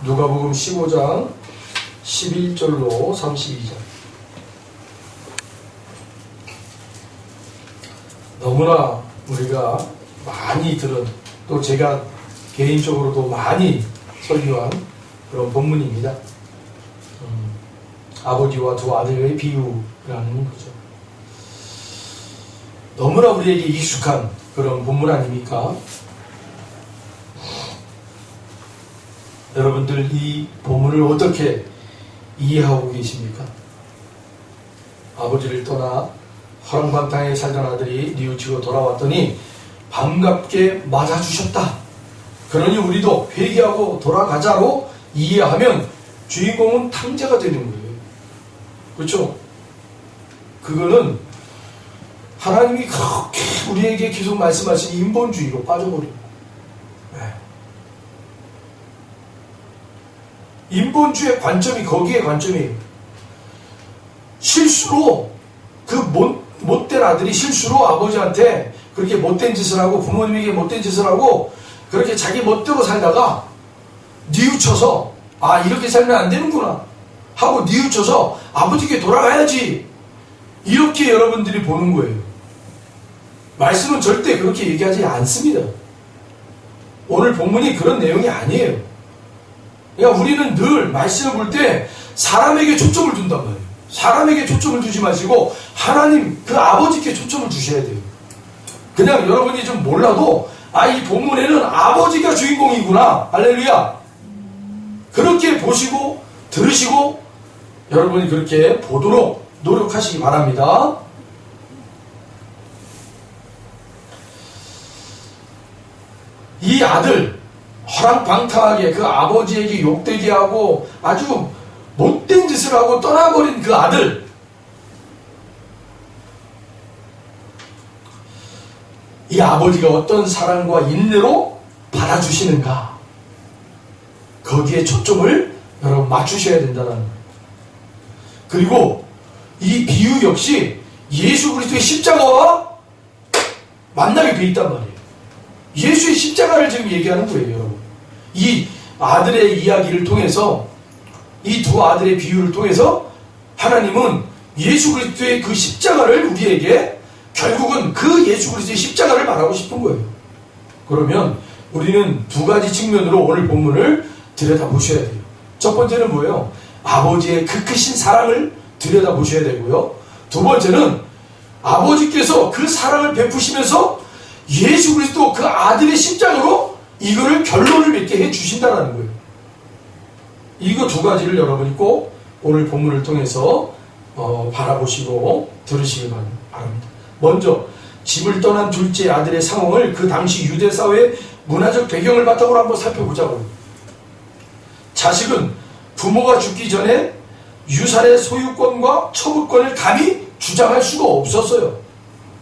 누가복음 15장 11절로 32절. 너무나 우리가 많이 들은, 또 제가 개인적으로도 많이 설교한 그런 본문입니다. 아버지와 두 아들의 비유라는 거죠. 너무나 우리에게 익숙한 그런 본문 아닙니까? 여러분들 이 본문을 어떻게 이해하고 계십니까? 아버지를 떠나 허랑방탕에 살던 아들이 뉘우치고 돌아왔더니 반갑게 맞아주셨다. 그러니 우리도 회개하고 돌아가자로 이해하면 주인공은 탕자가 되는 거예요. 그렇죠? 그거는 하나님이 그렇게 우리에게 계속 말씀하신 인본주의로 빠져버리고, 인본주의의 관점이 거기에 관점이에요. 실수로 그 못된 아들이 실수로 아버지한테 그렇게 못된 짓을 하고 부모님에게 못된 짓을 하고 그렇게 자기 멋대로 살다가 뉘우쳐서 아 이렇게 살면 안 되는구나 하고 뉘우쳐서 아버지께 돌아가야지, 이렇게 여러분들이 보는 거예요. 말씀은 절대 그렇게 얘기하지 않습니다. 오늘 본문이 그런 내용이 아니에요. 그러니까 우리는 늘 말씀을 볼 때 사람에게 초점을 둔단 말이에요. 사람에게 초점을 두지 마시고 하나님 그 아버지께 초점을 두셔야 돼요. 그냥 여러분이 좀 몰라도 아 이 본문에는 아버지가 주인공이구나, 할렐루야, 그렇게 보시고 들으시고 여러분이 그렇게 보도록 노력하시기 바랍니다. 이 아들 허랑방탕하게 그 아버지에게 욕되게 하고 아주 못된 짓을 하고 떠나버린 그 아들, 이 아버지가 어떤 사랑과 인내로 받아주시는가, 거기에 초점을 여러분 맞추셔야 된다는 거예요. 그리고 이 비유 역시 예수 그리스도의 십자가와 만나게 돼 있단 말이에요. 예수의 십자가를 지금 얘기하는 거예요, 여러분. 이 아들의 이야기를 통해서, 이 두 아들의 비유를 통해서 하나님은 예수 그리스도의 그 십자가를 우리에게, 결국은 그 예수 그리스도의 십자가를 말하고 싶은 거예요. 그러면 우리는 두 가지 측면으로 오늘 본문을 들여다보셔야 돼요. 첫 번째는 뭐예요? 아버지의 그 크신 사랑을 들여다보셔야 되고요. 두 번째는 아버지께서 그 사랑을 베푸시면서 예수 그리스도 그 아들의 십자가로 이거를 결론을 맺게 해주신다는 거예요. 이거 두 가지를 여러분이 꼭 오늘 본문을 통해서 바라보시고 들으시기 바랍니다. 먼저 집을 떠난 둘째 아들의 상황을 그 당시 유대사회의 문화적 배경을 바탕으로 한번 살펴보자고요. 자식은 부모가 죽기 전에 유산의 소유권과 처분권을 감히 주장할 수가 없었어요.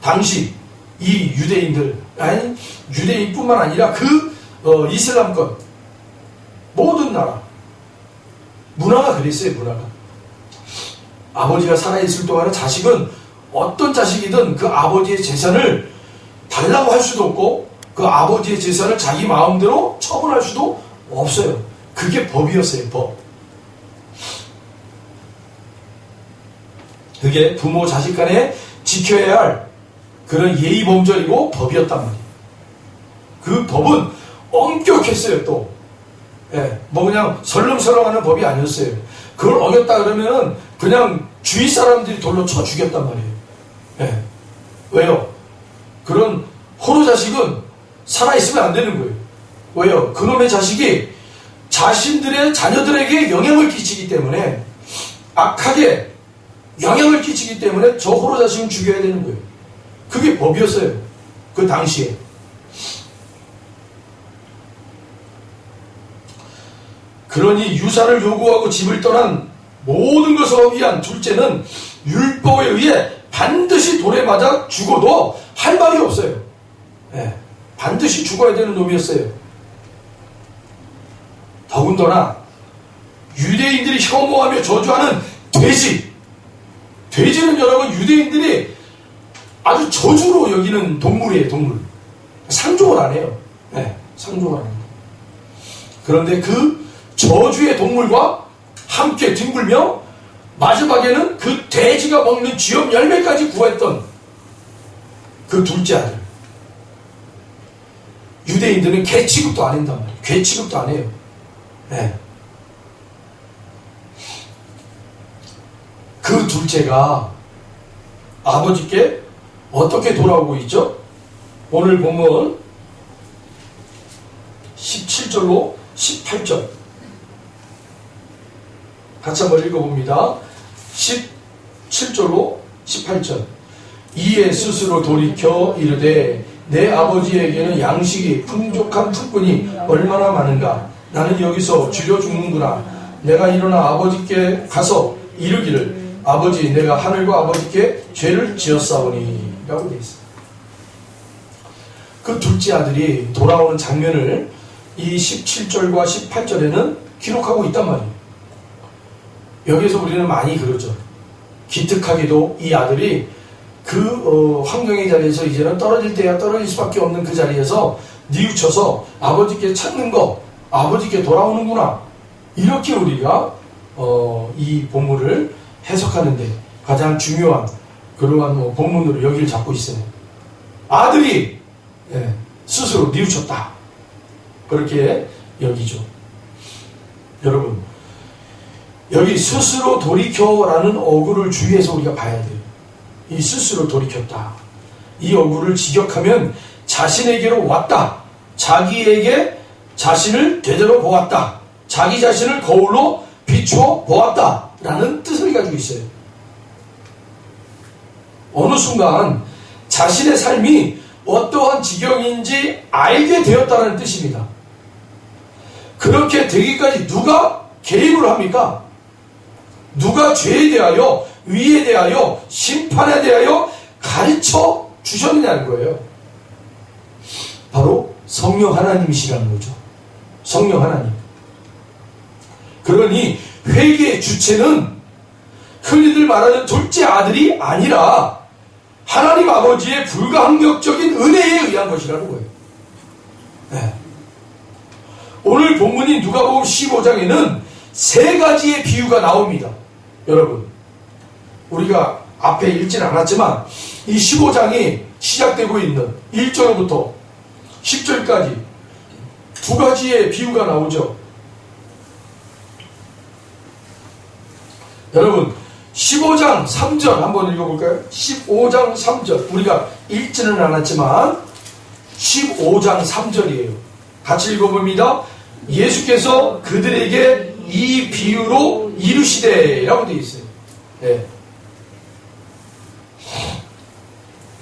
당시 이 유대인들, 아니 유대인뿐만 아니라 그 이슬람권 모든 나라 문화가 그랬어요. 문화가 아버지가 살아있을 동안은 자식은 어떤 자식이든 그 아버지의 재산을 달라고 할 수도 없고 그 아버지의 재산을 자기 마음대로 처분할 수도 없어요. 그게 법이었어요. 법. 그게 부모 자식 간에 지켜야 할 그런 예의범절이고 법이었단 말이에요. 그 법은 엄격했어요. 또 뭐 그냥 설렁설렁하는 법이 아니었어요. 그걸 어겼다 그러면 그냥 주위 사람들이 돌로 쳐 죽였단 말이에요. 왜요? 그런 호로 자식은 살아있으면 안 되는 거예요. 왜요? 그놈의 자식이 자신들의 자녀들에게 영향을 끼치기 때문에, 악하게 영향을 끼치기 때문에 저 호로 자식은 죽여야 되는 거예요. 그게 법이었어요. 그 당시에. 그러니 유산을 요구하고 집을 떠난 모든 것을 위한 둘째는 율법에 의해 반드시 돌에 맞아 죽어도 할 말이 없어요. 반드시 죽어야 되는 놈이었어요. 더군다나 유대인들이 혐오하며 저주하는 돼지. 돼지는 여러분 유대인들이 아주 저주로 여기는 동물이에요. 동물. 상종을 안 해요. 상종을 안 합니다. 그런데 그 저주의 동물과 함께 뒹굴며 마지막에는 그 돼지가 먹는 쥐염 열매까지 구했던 그 둘째 아들. 유대인들은 개 취급도 안 한단 말이에요. 개 취급도 안 해요. 네. 그 둘째가 아버지께 어떻게 돌아오고 있죠? 오늘 보면 17절로 18절 같이 한번 읽어봅니다. 17절로 18절. 이에 스스로 돌이켜 이르되 내 아버지에게는 양식이 풍족한 품꾼이 얼마나 많은가. 나는 여기서 줄여 죽는구나. 내가 일어나 아버지께 가서 이르기를 아버지 내가 하늘과 아버지께 죄를 지었사오니 라고 되어 있습니다. 그 둘째 아들이 돌아오는 장면을 이 17절과 18절에는 기록하고 있단 말이에요. 여기에서 우리는 많이 그러죠. 기특하게도 이 아들이 그 환경의 자리에서 이제는 떨어질 때야 떨어질 수밖에 없는 그 자리에서 뉘우쳐서 아버지께 찾는 거, 아버지께 돌아오는구나. 이렇게 우리가 이 본문을 해석하는데 가장 중요한 그러한 본문으로 여기를 잡고 있어요. 아들이 스스로 뉘우쳤다. 그렇게 여기죠. 여러분, 여기 스스로 돌이켜라는 어구를 주의해서 우리가 봐야 돼요. 이 스스로 돌이켰다. 이 어구를 직역하면 자신에게로 왔다. 자기에게 자신을 되돌아 보았다. 자기 자신을 거울로 비추어 보았다. 라는 뜻을 가지고 있어요. 어느 순간 자신의 삶이 어떠한 지경인지 알게 되었다는 뜻입니다. 그렇게 되기까지 누가 개입을 합니까? 누가 죄에 대하여, 위에 대하여, 심판에 대하여 가르쳐 주셨느냐는 거예요. 바로 성령 하나님이시라는 거죠. 성령 하나님. 그러니 회개의 주체는 흔히들 말하는 둘째 아들이 아니라 하나님 아버지의 불가항력적인 은혜에 의한 것이라는 거예요. 네. 오늘 본문인 누가복음 15장에는 세 가지의 비유가 나옵니다. 여러분, 우리가 앞에 읽지는 않았지만 이 15장이 시작되고 있는 1절부터 10절까지 두 가지의 비유가 나오죠. 여러분, 15장 3절 한번 읽어볼까요? 15장 3절. 우리가 읽지는 않았지만 15장 3절이에요. 같이 읽어봅니다. 예수께서 그들에게 이 비유로 이르시되 라고 되어 있어요. 네.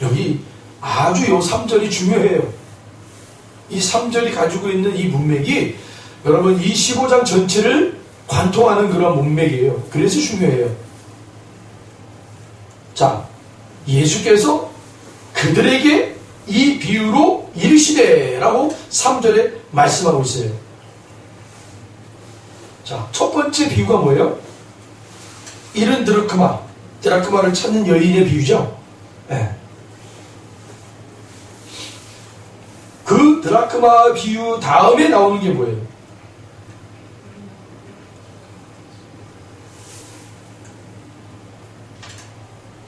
여기 아주 이 3절이 중요해요. 이 3절이 가지고 있는 이 문맥이 여러분 이 15장 전체를 관통하는 그런 문맥이에요. 그래서 중요해요. 자, 예수께서 그들에게 이 비유로 이르시되 라고 3절에 말씀하고 있어요. 자, 첫 번째 비유가 뭐예요? 이른 드라크마를 찾는 여인의 비유죠. 네. 그 드라크마 비유 다음에 나오는 게 뭐예요?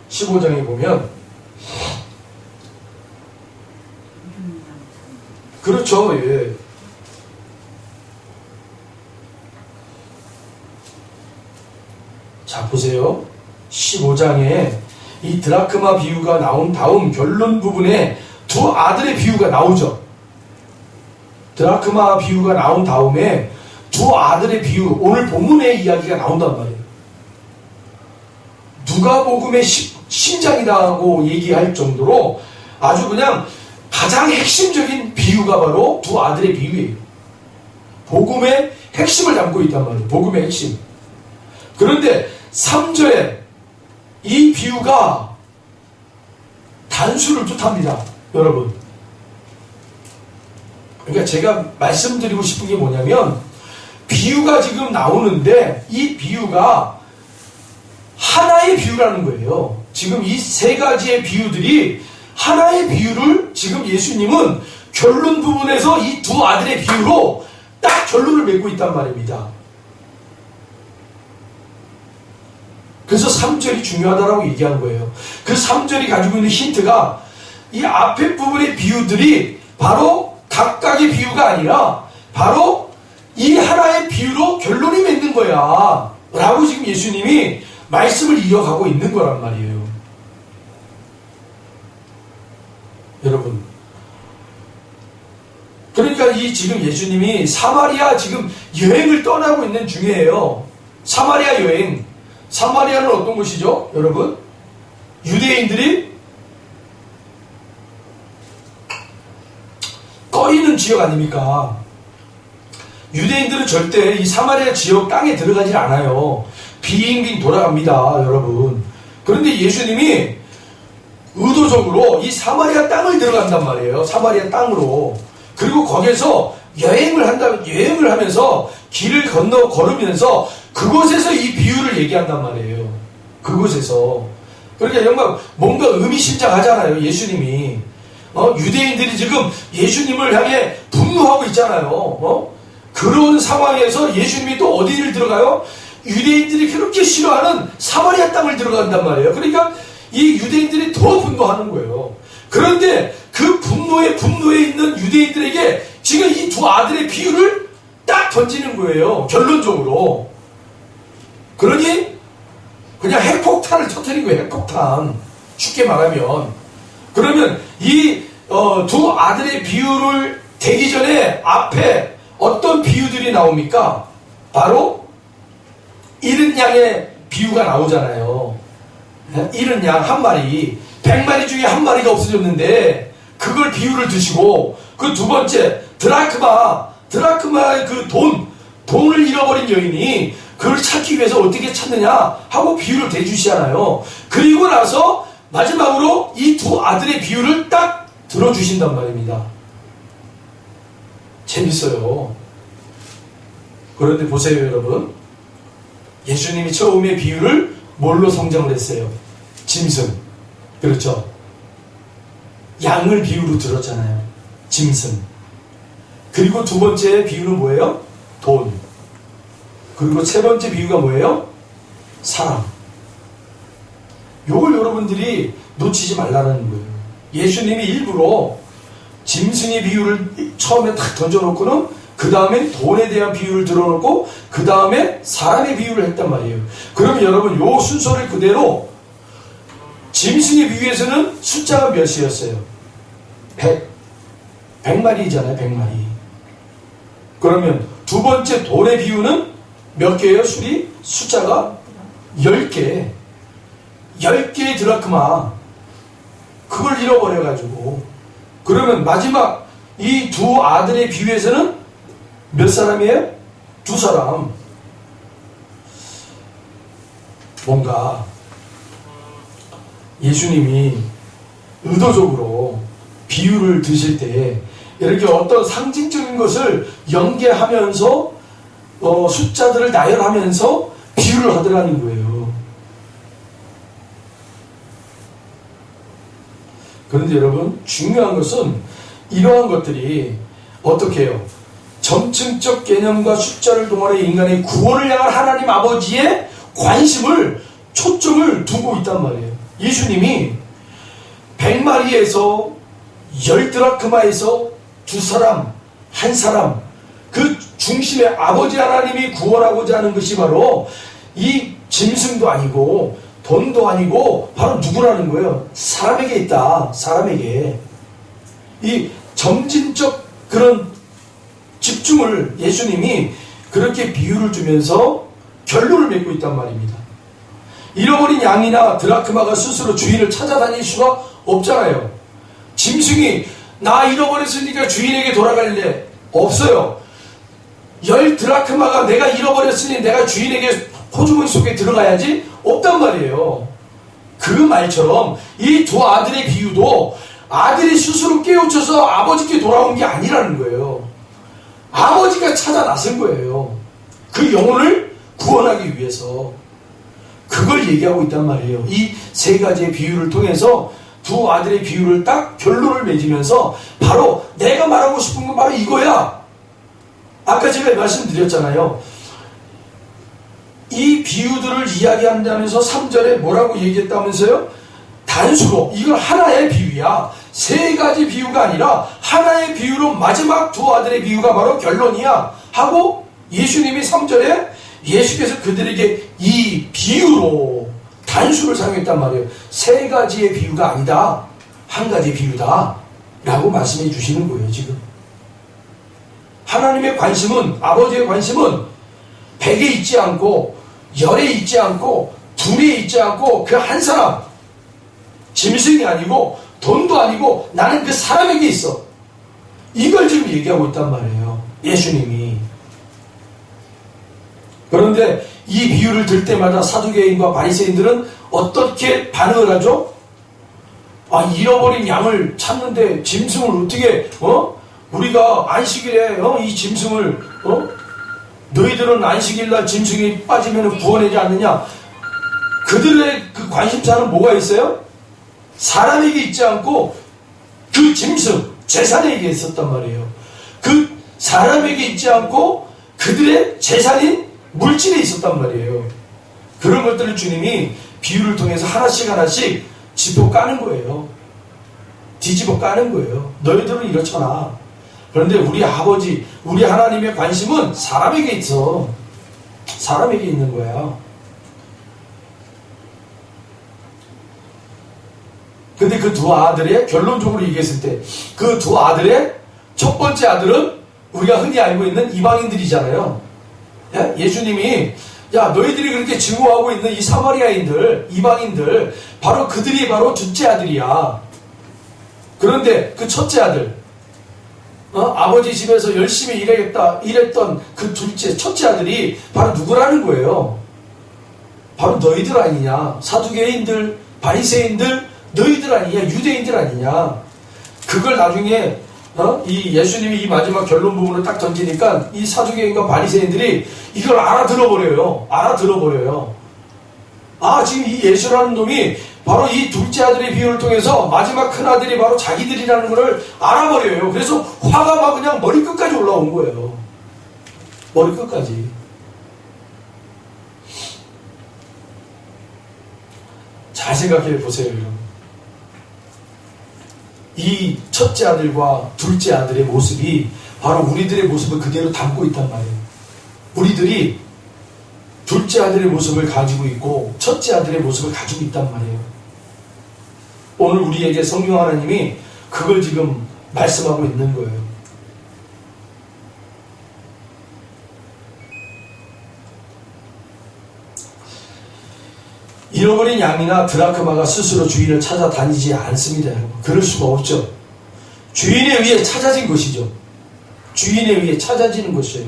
(15장에) 보면 그렇죠. 예. 자, 보세요. 15장에 이 드라크마 비유가 나온 다음 결론 부분에 두 아들의 비유가 나오죠. 드라크마 비유가 나온 다음에 두 아들의 비유, 오늘 본문의 이야기가 나온단 말이에요. 누가복음의 심장이라고 얘기할 정도로 아주 그냥 가장 핵심적인 비유가 바로 두 아들의 비유예요. 복음의 핵심을 담고 있단 말이에요. 복음의 핵심. 그런데 3절에 이 비유가 단수를 뜻합니다. 여러분. 그러니까 제가 말씀드리고 싶은 게 뭐냐면 비유가 지금 나오는데 이 비유가 하나의 비유라는 거예요. 지금 이 세 가지의 비유들이 하나의 비유를 지금 예수님은 결론 부분에서 이 두 아들의 비유로 딱 결론을 맺고 있단 말입니다. 그래서 3절이 중요하다라고 얘기한 거예요. 그 3절이 가지고 있는 힌트가 이 앞에 부분의 비유들이 바로 각각의 비유가 아니라 바로 이 하나의 비유로 결론이 맺는 거야 라고 지금 예수님이 말씀을 이어가고 있는 거란 말이에요. 여러분, 그러니까 이 지금 예수님이 사마리아 지금 여행을 떠나고 있는 중이에요. 사마리아 여행. 사마리아는 어떤 곳이죠? 여러분, 유대인들이 꺼리는 지역 아닙니까? 유대인들은 절대 이 사마리아 지역 땅에 들어가질 않아요. 빙빙 돌아갑니다, 여러분. 그런데 예수님이 의도적으로 이 사마리아 땅을 들어간단 말이에요. 사마리아 땅으로. 그리고 거기에서 여행을 하면서 길을 걸으면서 그곳에서 이 비유를 얘기한단 말이에요. 그곳에서. 그러니까 정말 뭔가 의미심장하잖아요, 예수님이. 유대인들이 지금 예수님을 향해 분노하고 있잖아요. 그런 상황에서 예수님이 또 어디를 들어가요? 유대인들이 그렇게 싫어하는 사마리아 땅을 들어간단 말이에요. 그러니까 이 유대인들이 더 분노하는 거예요. 그런데 그 분노에 있는 유대인들에게 지금 이 두 아들의 비유를 딱 던지는 거예요. 결론적으로. 그러니 그냥 핵폭탄을 터뜨린 거예요. 핵폭탄. 쉽게 말하면. 그러면 이 두 아들의 비유를 되기 전에 앞에 어떤 비유들이 나옵니까? 바로 잃은 양의 비유가 나오잖아요. 잃은 양 한 마리, 100마리 중에 한 마리가 없어졌는데 그걸 비유를 드시고, 그 두 번째 드라크마의 그 돈을 잃어버린 여인이 그걸 찾기 위해서 어떻게 찾느냐 하고 비유를 대주시잖아요. 그리고 나서 마지막으로 이 두 아들의 비유를 딱 들어주신단 말입니다. 재밌어요. 그런데 보세요, 여러분. 예수님이 처음에 비유를 뭘로 성정을 했어요? 짐승. 그렇죠? 양을 비유로 들었잖아요. 짐승. 그리고 두 번째 비유는 뭐예요? 돈. 그리고 세 번째 비유가 뭐예요? 사람. 요걸 여러분들이 놓치지 말라는 거예요. 예수님이 일부러 짐승의 비유를 처음에 딱 던져놓고는 그 다음에 돈에 대한 비유를 들어놓고 그 다음에 사람의 비유를 했단 말이에요. 그러면 여러분 요 순서를 그대로 짐승의 비유에서는 숫자가 몇이었어요? 100마리잖아요. 100마리. 그러면 두 번째 돈의 비유는 몇 개예요? 숫자가 10개. 10개의 드라크마. 그걸 잃어버려가지고. 그러면 마지막 이 두 아들의 비유에서는 몇 사람이에요? 두 사람. 뭔가 예수님이 의도적으로 비유를 드실 때 이렇게 어떤 상징적인 것을 연계하면서 숫자들을 나열하면서 비유를 하더라는 거예요. 그런데 여러분, 중요한 것은 이러한 것들이 어떻게 해요? 점층적 개념과 숫자를 동원해 인간의 구원을 향한 하나님 아버지의 관심을, 초점을 두고 있단 말이에요. 예수님이 100마리에서 10드라크마에서 두 사람, 한 사람, 그 중심에 아버지 하나님이 구원하고자 하는 것이 바로 이 짐승도 아니고 돈도 아니고 바로 누구라는 거예요? 사람에게 있다. 사람에게. 이 점진적 그런 집중을 예수님이 그렇게 비유를 주면서 결론을 맺고 있단 말입니다. 잃어버린 양이나 드라크마가 스스로 주인을 찾아다닐 수가 없잖아요. 짐승이 나 잃어버렸으니까 주인에게 돌아갈래? 없어요. 10드라크마가 내가 잃어버렸으니 내가 주인에게 호주머니 속에 들어가야지? 없단 말이에요. 그 말처럼 이 두 아들의 비유도 아들이 스스로 깨우쳐서 아버지께 돌아온 게 아니라는 거예요. 아버지가 찾아 나선 거예요. 그 영혼을 구원하기 위해서. 그걸 얘기하고 있단 말이에요. 이 세 가지의 비유를 통해서 두 아들의 비유를 딱 결론을 맺으면서 바로 내가 말하고 싶은 건 바로 이거야. 아까 제가 말씀드렸잖아요. 이 비유들을 이야기한다면서 3절에 뭐라고 얘기했다면서요? 단수로, 이건 하나의 비유야. 세 가지 비유가 아니라 하나의 비유로 마지막 두 아들의 비유가 바로 결론이야 하고 예수님이 3절에 예수께서 그들에게 이 비유로 단수를 사용했단 말이에요. 세 가지의 비유가 아니다, 한 가지 비유다 라고 말씀해 주시는 거예요. 지금 하나님의 관심은, 아버지의 관심은 100에 있지 않고 10에 있지 않고 2에 있지 않고 그 한 사람, 짐승이 아니고 돈도 아니고 나는 그 사람에게 있어. 이걸 지금 얘기하고 있단 말이에요, 예수님이. 그런데 이 비유를 들 때마다 사두개인과 바리새인들은 어떻게 반응을 하죠? 아, 잃어버린 양을 찾는데 짐승을 어떻게, 우리가 안식일에, 이 짐승을, 너희들은 안식일날 짐승이 빠지면 구원하지 않느냐? 그들의 그 관심사는 뭐가 있어요? 사람에게 있지 않고 그 짐승, 재산에게 있었단 말이에요. 그 사람에게 있지 않고 그들의 재산인 물질에 있었단 말이에요. 그런 것들을 주님이 비유를 통해서 하나씩 하나씩 짚어 까는 거예요. 뒤집어 까는 거예요. 너희들은 이렇잖아. 그런데 우리 아버지, 우리 하나님의 관심은 사람에게 있어. 사람에게 있는 거야. 근데 그 두 아들의, 결론적으로 얘기했을 때 그 두 아들의 첫 번째 아들은 우리가 흔히 알고 있는 이방인들이잖아요. 예수님이 야, 너희들이 그렇게 증오하고 있는 이 사마리아인들, 이방인들, 바로 그들이 바로 둘째 아들이야. 그런데 그 첫째 아들, 아버지 집에서 열심히 일했던 그 첫째 아들이 바로 누구라는 거예요? 바로 너희들 아니냐? 사두개인들, 바리새인들, 너희들 아니냐? 유대인들 아니냐? 그걸 나중에 이 예수님이 이 마지막 결론 부분을 딱 던지니까 이 사두개인과 바리새인들이 이걸 알아들어버려요. 아, 지금 이 예수라는 놈이 바로 이 둘째 아들의 비유를 통해서 마지막 큰 아들이 바로 자기들이라는 것을 알아버려요. 그래서 화가 막 그냥 머리끝까지 올라온 거예요. 머리끝까지. 잘 생각해 보세요, 여러분. 이 첫째 아들과 둘째 아들의 모습이 바로 우리들의 모습을 그대로 담고 있단 말이에요. 우리들이 둘째 아들의 모습을 가지고 있고 첫째 아들의 모습을 가지고 있단 말이에요. 오늘 우리에게 성령 하나님이 그걸 지금 말씀하고 있는 거예요. 잃어버린 양이나 드라크마가 스스로 주인을 찾아다니지 않습니다. 그럴 수가 없죠. 주인에 의해 찾아진 것이죠. 주인에 의해 찾아지는 것이에요.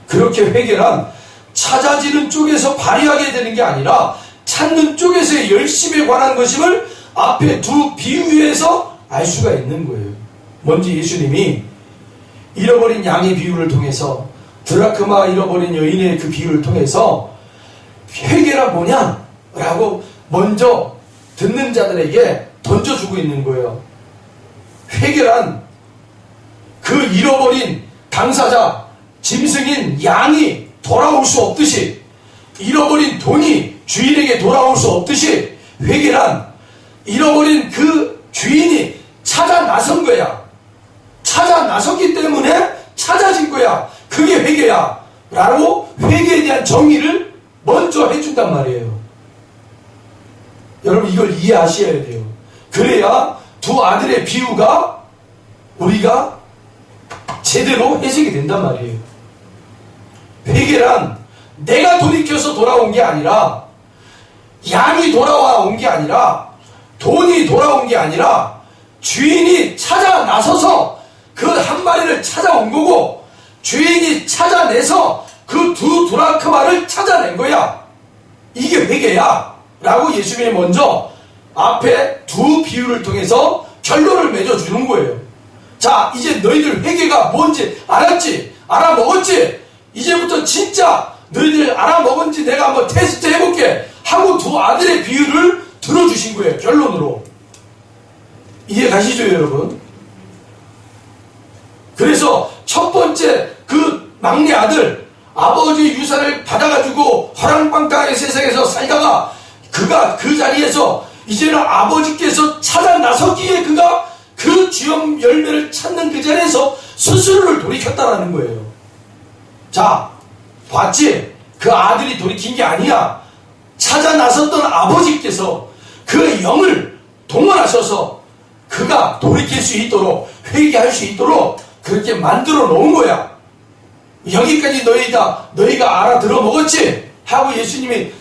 그렇게 회개란 찾아지는 쪽에서 발휘하게 되는 게 아니라 찾는 쪽에서의 열심에 관한 것임을 앞에 두 비유에서 알 수가 있는 거예요. 먼저 예수님이 잃어버린 양의 비유를 통해서, 드라크마 잃어버린 여인의 그 비유를 통해서 회개가 뭐냐? 라고 먼저 듣는 자들에게 던져주고 있는 거예요. 회개란 그 잃어버린 당사자, 짐승인 양이 돌아올 수 없듯이, 잃어버린 돈이 주인에게 돌아올 수 없듯이, 회개란 잃어버린 그 주인이 찾아 나선 거야. 찾아 나섰기 때문에 찾아진 거야. 그게 회개야. 라고 회개에 대한 정의를 먼저 해준단 말이에요. 여러분, 이걸 이해하셔야 돼요. 그래야 두 아들의 비유가 우리가 제대로 해석이 된단 말이에요. 회개란 내가 돌이켜서 돌아온 게 아니라, 양이 돌아온 게 아니라, 돈이 돌아온 게 아니라, 주인이 찾아 나서서 그 한 마리를 찾아온 거고, 주인이 찾아내서 그 두 드라크마를 찾아낸 거야. 이게 회개야. 라고 예수님이 먼저 앞에 두 비유를 통해서 결론을 맺어주는 거예요. 자, 이제 너희들 회개가 뭔지 알았지? 알아먹었지? 이제부터 진짜 너희들 알아먹은지 내가 한번 테스트 해볼게 하고 두 아들의 비유를 들어주신 거예요. 결론으로. 이해 가시죠, 여러분? 그래서 첫 번째 그 막내 아들, 아버지의 유산을 받아가지고 허랑방탕하게 세상에서 살다가 그가 그 자리에서 이제는 아버지께서 찾아 나서기에 그가 그 주염 열매를 찾는 그 자리에서 스스로를 돌이켰다라는 거예요. 자, 봤지? 그 아들이 돌이킨 게 아니야. 찾아 나섰던 아버지께서 그 영을 동원하셔서 그가 돌이킬 수 있도록, 회개할 수 있도록 그렇게 만들어 놓은 거야. 여기까지 너희가 알아들어 먹었지? 하고 예수님이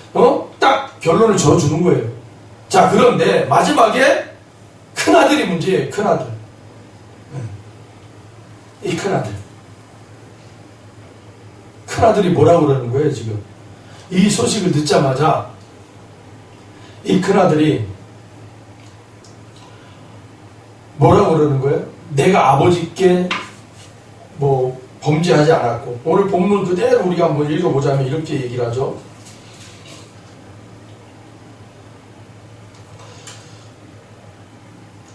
딱 결론을 지어주는 거예요. 자, 그런데 마지막에 큰아들이 문제예요. 큰아들. 이 큰아들. 큰아들이 뭐라고 그러는 거예요, 지금? 이 소식을 듣자마자 이 큰아들이 뭐라고 그러는 거예요? 내가 아버지께 뭐 범죄하지 않았고, 오늘 본문 그대로 우리가 한번 읽어보자면 이렇게 얘기를 하죠.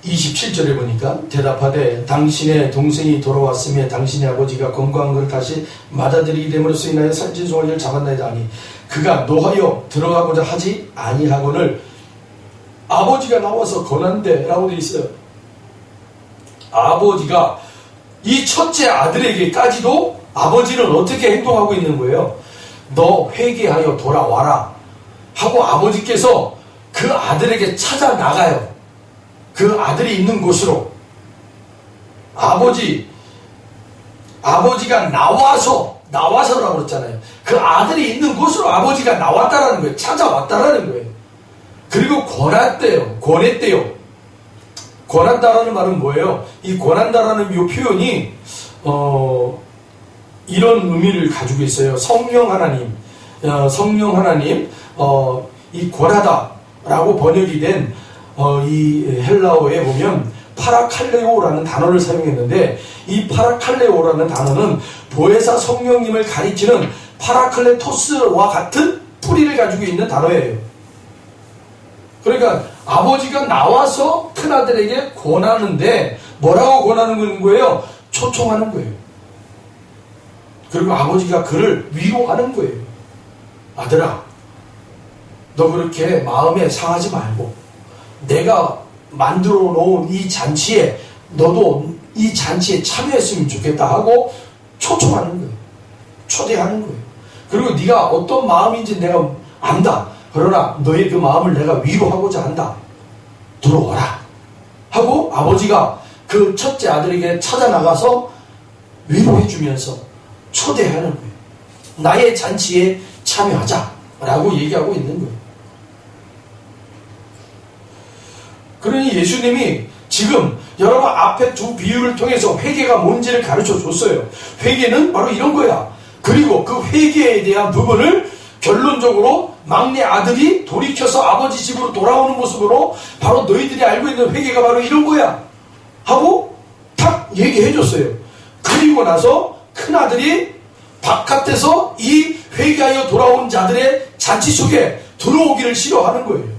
27절에 보니까 대답하되 당신의 동생이 돌아왔으며 당신의 아버지가 건강한 걸 다시 받아들이게 됨으로써 인하여 산진송아지를 잡았나이다 하니 그가 노하여 들어가고자 하지 아니하거늘 아버지가 나와서 권한대 라고 되어 있어요. 아버지가 이 첫째 아들에게까지도 아버지는 어떻게 행동하고 있는 거예요? 너 회개하여 돌아와라 하고 아버지께서 그 아들에게 찾아 나가요. 그 아들이 있는 곳으로. 아버지가 나와서라고 그랬잖아요. 그 아들이 있는 곳으로 아버지가 나왔다라는 거예요. 찾아왔다라는 거예요. 그리고 권했대요. 권한다라는 말은 뭐예요? 이 권한다라는 이 표현이 이런 의미를 가지고 있어요. 성령 하나님, 이 권하다라고 번역이 된 이 헬라어에 보면 파라칼레오라는 단어를 사용했는데, 이 파라칼레오라는 단어는 보혜사 성령님을 가리키는 파라클레토스와 같은 뿌리를 가지고 있는 단어예요. 그러니까 아버지가 나와서 큰아들에게 권하는데 뭐라고 권하는 거예요? 초청하는 거예요. 그리고 아버지가 그를 위로하는 거예요. 아들아, 너 그렇게 마음에 상하지 말고 내가 만들어 놓은 이 잔치에 너도 이 잔치에 참여했으면 좋겠다 하고 초청하는 거예요. 초대하는 거예요. 그리고 네가 어떤 마음인지 내가 안다. 그러나 너의 그 마음을 내가 위로하고자 한다. 들어와라 하고 아버지가 그 첫째 아들에게 찾아 나가서 위로해주면서 초대하는 거예요. 나의 잔치에 참여하자 라고 얘기하고 있는 거예요. 그러니 예수님이 지금 여러분 앞에 두 비유를 통해서 회개가 뭔지를 가르쳐 줬어요. 회개는 바로 이런 거야. 그리고 그 회개에 대한 부분을 결론적으로 막내 아들이 돌이켜서 아버지 집으로 돌아오는 모습으로 바로 너희들이 알고 있는 회개가 바로 이런 거야 하고 탁 얘기해 줬어요. 그리고 나서 큰아들이 바깥에서 이 회개하여 돌아온 자들의 잔치 속에 들어오기를 싫어하는 거예요.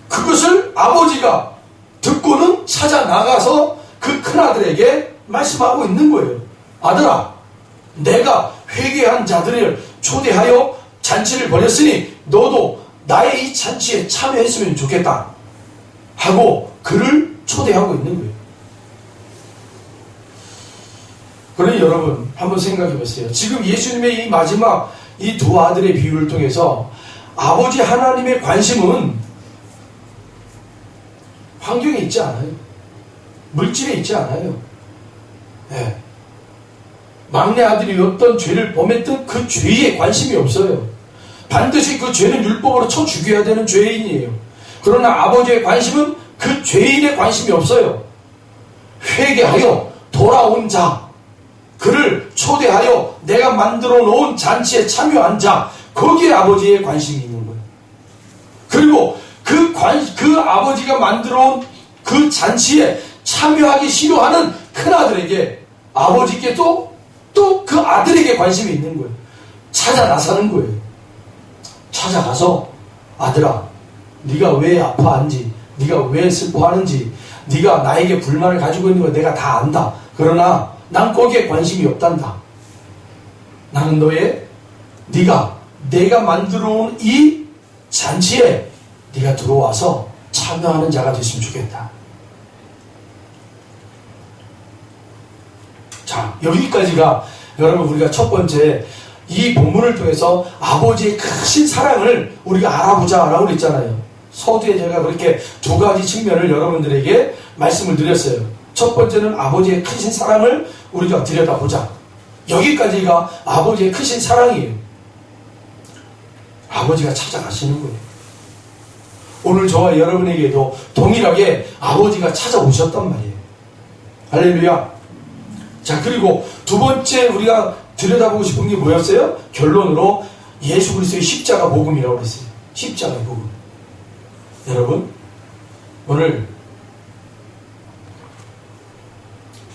그것을 아버지가 듣고는 찾아 나가서 그 큰아들에게 말씀하고 있는 거예요. 아들아, 내가 회개한 자들을 초대하여 잔치를 벌였으니 너도 나의 이 잔치에 참여했으면 좋겠다 하고 그를 초대하고 있는 거예요. 그러니 여러분 한번 생각해 보세요. 지금 예수님의 이 마지막 이 두 아들의 비유를 통해서 아버지 하나님의 관심은 환경에 있지 않아요. 물질에 있지 않아요. 네. 막내 아들이 어떤 죄를 범했든 그 죄에 관심이 없어요. 반드시 그 죄는 율법으로 쳐 죽여야 되는 죄인이에요. 그러나 아버지의 관심은 그 죄인의 관심이 없어요. 회개하여 돌아온 자, 그를 초대하여 내가 만들어 놓은 잔치에 참여한 자, 거기에 아버지의 관심이 있는 거예요. 그리고 그 아버지가 만들어 온 그 잔치에 참여하기 싫어하는 큰아들에게 아버지께 또 그 아들에게 관심이 있는 거예요. 찾아 나서는 거예요. 찾아가서 아들아, 네가 왜 아파하는지, 네가 왜 슬퍼하는지, 네가 나에게 불만을 가지고 있는 거 내가 다 안다. 그러나 난 거기에 관심이 없단다. 나는 내가 만들어 온 이 잔치에 네가 들어와서 참여하는 자가 됐으면 좋겠다. 자, 여기까지가 여러분 우리가 첫 번째 이 본문을 통해서 아버지의 크신 사랑을 우리가 알아보자라고 그랬잖아요. 서두에 제가 그렇게 두 가지 측면을 여러분들에게 말씀을 드렸어요. 첫 번째는 아버지의 크신 사랑을 우리가 들여다보자. 여기까지가 아버지의 크신 사랑이에요. 아버지가 찾아가시는 거예요. 오늘 저와 여러분에게도 동일하게 아버지가 찾아오셨단 말이에요. 할렐루야. 자, 그리고 두 번째 우리가 들여다보고 싶은 게 뭐였어요? 결론으로 예수 그리스도의 십자가 복음이라고 그랬어요. 십자가의 복음. 여러분, 오늘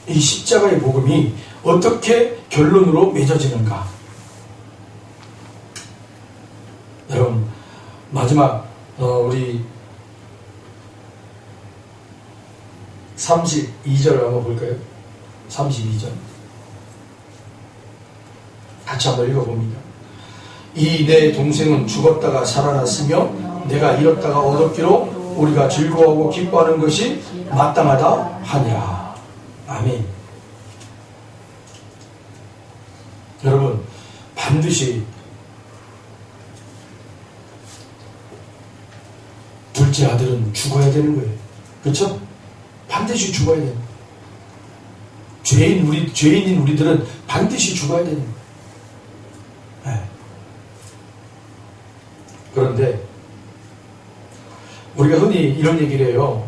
이 십자가의 복음이 어떻게 결론으로 맺어지는가? 여러분, 마지막 우리 32절을 한번 볼까요? 32절 같이 한번 읽어봅니다. 이 내 동생은 죽었다가 살아났으며 내가 잃었다가 얻었기로 우리가 즐거워하고 기뻐하는 것이 마땅하다 하니라. 아멘. 여러분, 반드시 둘째 아들은 죽어야 되는 거예요. 그렇죠? 반드시 죽어야 되는 거예요. 죄인인 우리들은 반드시 죽어야 되는 거예요. 네. 그런데 우리가 흔히 이런 얘기를 해요.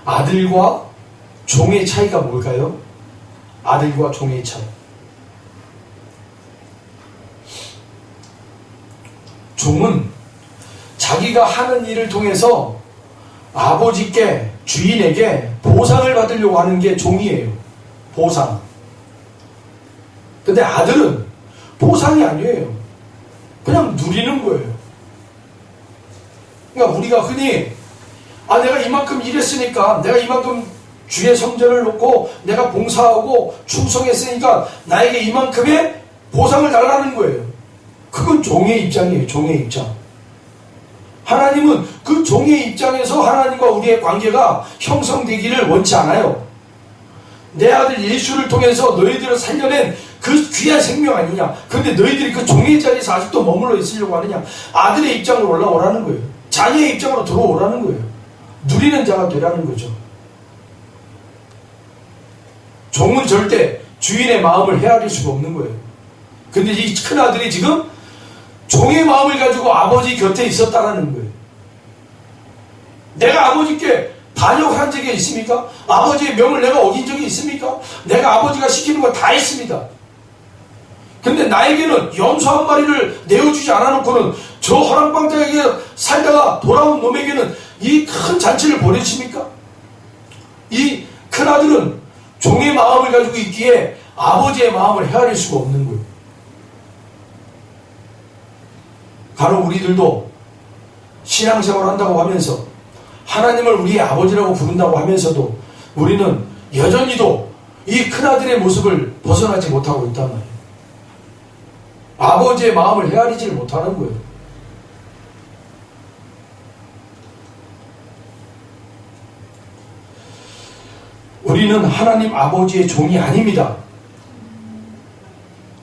아들과 종의 차이가 뭘까요? 아들과 종의 차이. 종은 자기가 하는 일을 통해서 아버지께, 주인에게 보상을 받으려고 하는 게 종이에요. 보상. 근데 아들은 보상이 아니에요. 그냥 누리는 거예요. 그러니까 우리가 흔히 내가 이만큼 일했으니까, 내가 이만큼 주의 성전을 놓고 내가 봉사하고 충성했으니까 나에게 이만큼의 보상을 달라는 거예요. 그건 종의 입장이에요. 종의 입장. 하나님은 그 종의 입장에서 하나님과 우리의 관계가 형성되기를 원치 않아요. 내 아들 예수를 통해서 너희들을 살려낸 그 귀한 생명 아니냐. 그런데 너희들이 그 종의 자리에서 아직도 머물러 있으려고 하느냐. 아들의 입장으로 올라오라는 거예요. 자녀의 입장으로 들어오라는 거예요. 누리는 자가 되라는 거죠. 종은 절대 주인의 마음을 헤아릴 수가 없는 거예요. 근데 이 큰아들이 지금 종의 마음을 가지고 아버지 곁에 있었다라는 거예요. 내가 아버지께 반역한 적이 있습니까? 아버지의 명을 내가 어긴 적이 있습니까? 내가 아버지가 시키는 거 다 했습니다. 근데 나에게는 염소 한 마리를 내어주지 않아놓고는 저 허랑방장에게 살다가 돌아온 놈에게는 이 큰 잔치를 보내십니까? 이 큰아들은 종의 마음을 가지고 있기에 아버지의 마음을 헤아릴 수가 없는 거예요. 바로 우리들도 신앙생활을 한다고 하면서 하나님을 우리의 아버지라고 부른다고 하면서도 우리는 여전히도 이 큰아들의 모습을 벗어나지 못하고 있단 말이에요. 아버지의 마음을 헤아리지를 못하는 거예요. 우리는 하나님 아버지의 종이 아닙니다.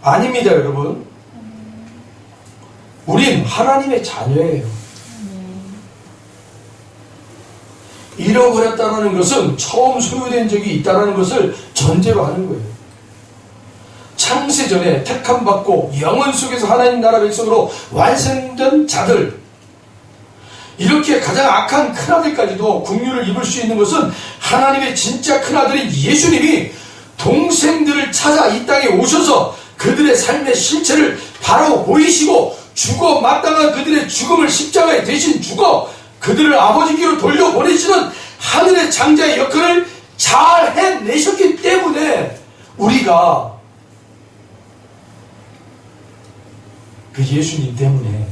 아닙니다, 여러분. 우린 하나님의 자녀예요. 잃어버렸다는 것은 처음 소유된 적이 있다는 것을 전제로 하는 거예요. 창세전에 택함받고 영원 속에서 하나님 나라 백성으로 완성된 자들, 이렇게 가장 악한 큰아들까지도 긍휼을 입을 수 있는 것은 하나님의 진짜 큰아들인 예수님이 동생들을 찾아 이 땅에 오셔서 그들의 삶의 실체를 바로 보이시고 죽어 마땅한 그들의 죽음을 십자가에 대신 죽어 그들을 아버지께로 돌려보내시는 하늘의 장자의 역할을 잘 해내셨기 때문에 우리가 그 예수님 때문에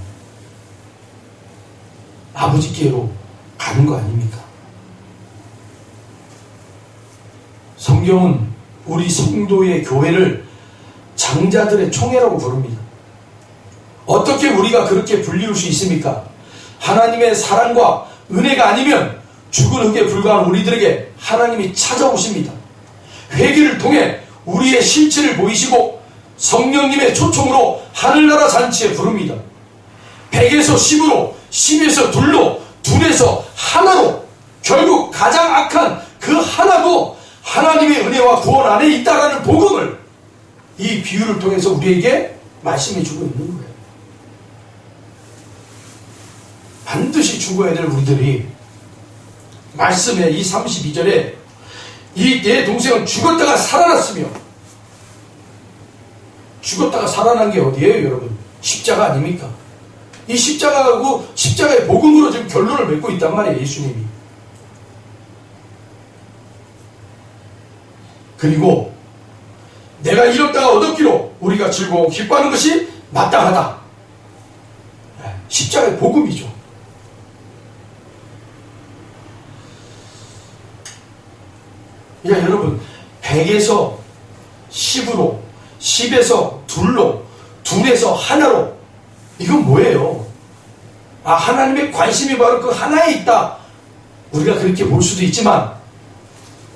아버지께로 가는 거 아닙니까? 성경은 우리 성도의 교회를 장자들의 총회라고 부릅니다. 어떻게 우리가 그렇게 불리울 수 있습니까? 하나님의 사랑과 은혜가 아니면 죽은 흙에 불과한 우리들에게 하나님이 찾아오십니다. 회개를 통해 우리의 실체를 보이시고 성령님의 초청으로 하늘나라 잔치에 부릅니다. 100에서 10으로, 10에서 2로, 2에서 하나로, 결국 가장 악한 그 하나도 하나님의 은혜와 구원 안에 있다라는 복음을 이 비유를 통해서 우리에게 말씀해 주고 있는 거예요. 반드시 죽어야 될 우리들이 말씀에 이 32절에 이 내 동생은 죽었다가 살아났으며, 죽었다가 살아난 게 어디예요, 여러분? 십자가 아닙니까? 이 십자가하고 십자가의 복음으로 지금 결론을 맺고 있단 말이에요, 예수님이. 그리고 내가 잃었다가 얻었기로 우리가 즐거워 기뻐하는 것이 마땅하다. 십자가의 복음이죠. 그러니까 여러분, 100에서 10으로, 10에서 2로, 2에서 하나로, 이건 뭐예요? 하나님의 관심이 바로 그 하나에 있다. 우리가 그렇게 볼 수도 있지만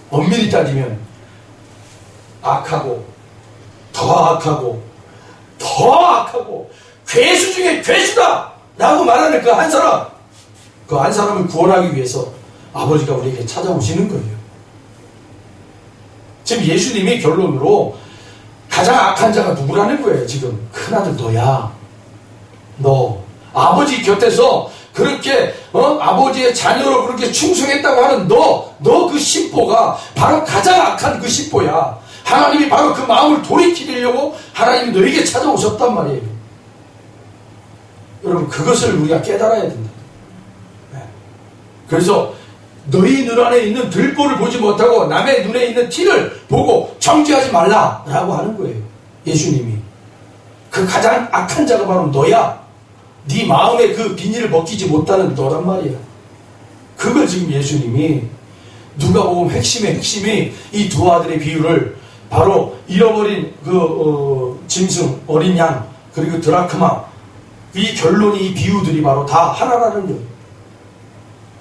엄밀히 따지면 악하고 더 악하고 더 악하고 괴수 중에 괴수다 라고 말하는 그 한 사람, 그 한 사람을 구원하기 위해서 아버지가 우리에게 찾아오시는 거예요. 지금 예수님이 결론으로 가장 악한 자가 누구라는 거예요. 지금 큰아들 너야. 너 아버지 곁에서 그렇게 아버지의 자녀로 그렇게 충성했다고 하는 너 그 심보가 바로 가장 악한 그 심보야. 하나님이 바로 그 마음을 돌이키려고 하나님이 너에게 찾아오셨단 말이에요. 여러분, 그것을 우리가 깨달아야 된다. 그래서 너희 눈 안에 있는 들보를 보지 못하고 남의 눈에 있는 티를 보고 정죄하지 말라라고 하는 거예요. 예수님이. 그 가장 악한 자가 바로 너야. 네 마음에 그 비닐을 벗기지 못하는 너란 말이야. 그걸 지금 예수님이, 누가복음 핵심의 핵심이 이 두 아들의 비유를 바로 잃어버린 짐승, 어린 양, 그리고 드라크마, 이 결론이, 이 비유들이 바로 다 하나라는 거예요.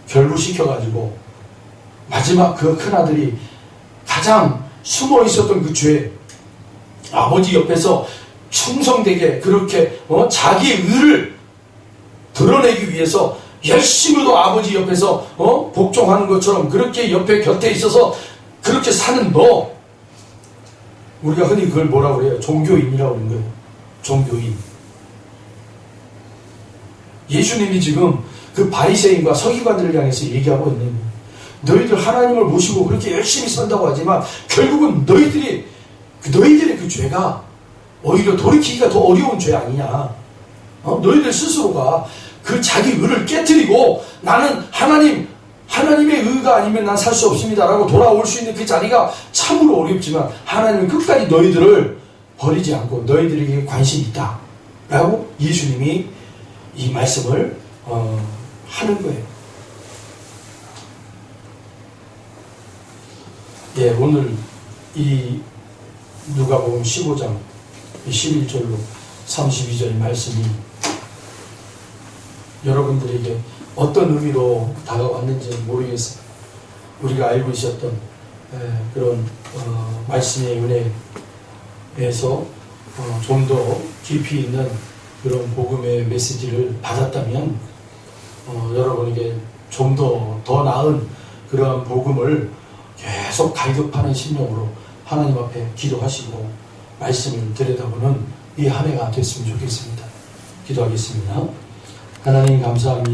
결부시켜가지고 마지막 그 큰아들이 가장 숨어 있었던 그 죄, 아버지 옆에서 충성되게 그렇게 자기의 의를 드러내기 위해서 열심히도 아버지 옆에서 복종하는 것처럼 그렇게 옆에 곁에 있어서 그렇게 사는 너, 우리가 흔히 그걸 뭐라고 그래요? 종교인이라고 그러는 거예요. 종교인. 예수님이 지금 그 바리새인과 서기관들을 향해서 얘기하고 있는 거예요. 너희들 하나님을 모시고 그렇게 열심히 산다고 하지만 결국은 너희들이 그 죄가 오히려 돌이키기가 더 어려운 죄 아니냐. 너희들 스스로가 그 자기 의를 깨트리고 나는 하나님의 의가 아니면 난 살 수 없습니다 라고 돌아올 수 있는 그 자리가 참으로 어렵지만 하나님은 끝까지 너희들을 버리지 않고 너희들에게 관심이 있다 라고 예수님이 이 말씀을 하는 거예요. 예, 오늘 이 누가복음 15장 11절로 32절 말씀이 여러분들에게 어떤 의미로 다가왔는지 모르겠어요. 우리가 알고 있었던 그런 말씀의 은혜에서 좀 더 깊이 있는 그런 복음의 메시지를 받았다면 여러분에게 좀 더 나은 그러한 복음을 계속 갈급하는 심령으로 하나님 앞에 기도하시고 말씀을 들여다보는 이 한 해가 됐으면 좋겠습니다. 기도하겠습니다. 하나님 감사합니다.